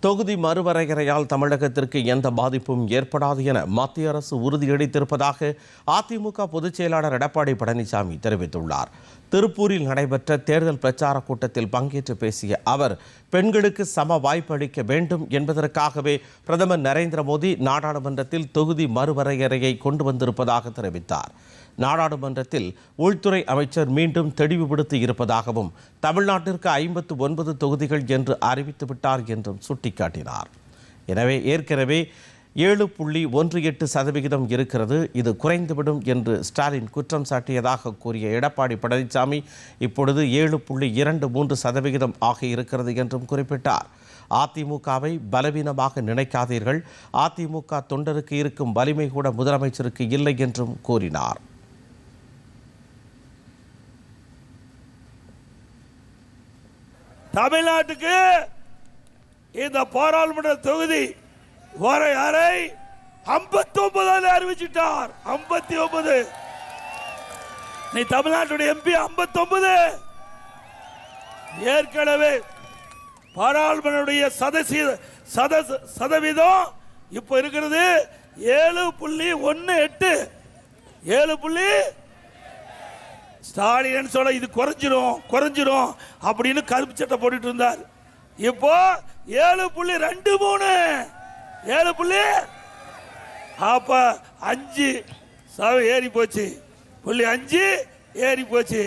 தொகுதி மறுவரையறையால் தமிழகத்திற்கு எந்த பாதிப்பும் ஏற்படாது என மத்திய அரசு உறுதியளித்திருப்பதாக அதிமுக பொதுச் செயலாளர் எடப்பாடி பழனிசாமி தெரிவித்துள்ளார். திருப்பூரில் நடைபெற்ற தேர்தல் பிரச்சார கூட்டத்தில் பங்கேற்று பேசிய அவர், பெண்களுக்கு சம வாய்ப்பு அளிக்க வேண்டும் என்பதற்காகவே பிரதமர் நரேந்திர மோடி நாடாளுமன்றத்தில் தொகுதி மறுவரையறையை கொண்டு வந்திருப்பதாக தெரிவித்தார். நாடாளுமன்றத்தில் உள்துறை அமைச்சர் மீண்டும் தெளிவுபடுத்தி இருப்பதாகவும், தமிழ்நாட்டிற்கு 59 தொகுதிகள் என்று அறிவித்துவிட்டார் என்றும் சுட்டிக்காட்டினார். எனவே ஏற்கனவே 7.18% இருக்கிறது, இது குறைந்துவிடும் என்று ஸ்டாலின் குற்றம் சாட்டியதாக கூறிய எடப்பாடி பழனிசாமி, இப்பொழுது 7.23% ஆக இருக்கிறது என்றும் குறிப்பிட்டார். அதிமுகவை பலவீனமாக நினைக்காதீர்கள், அதிமுக தொண்டருக்கு இருக்கும் வலிமை கூட முதலமைச்சருக்கு இல்லை என்றும் கூறினார். தமிழ்நாட்டுக்கு இந்த பாராளுமன்ற தொகுதி வரையறை 59 அறிவிச்சிட்டார். 59. நீ தமிழ்நாட்டுடைய எம்பி 59. ஏற்கனவே பாராளுமன்ற சதவீதம் இப்ப இருக்கிறது 7.18. 7. ஸ்டாலின் சொல்ல இது குறைஞ்சிரும் அப்படின்னு கருப்பு சட்டை போட்டுட்டு இருந்தார். இப்போ 7.23. 7. அப்ப 5 ஏறி போச்சு. 5 ஏறி போச்சு.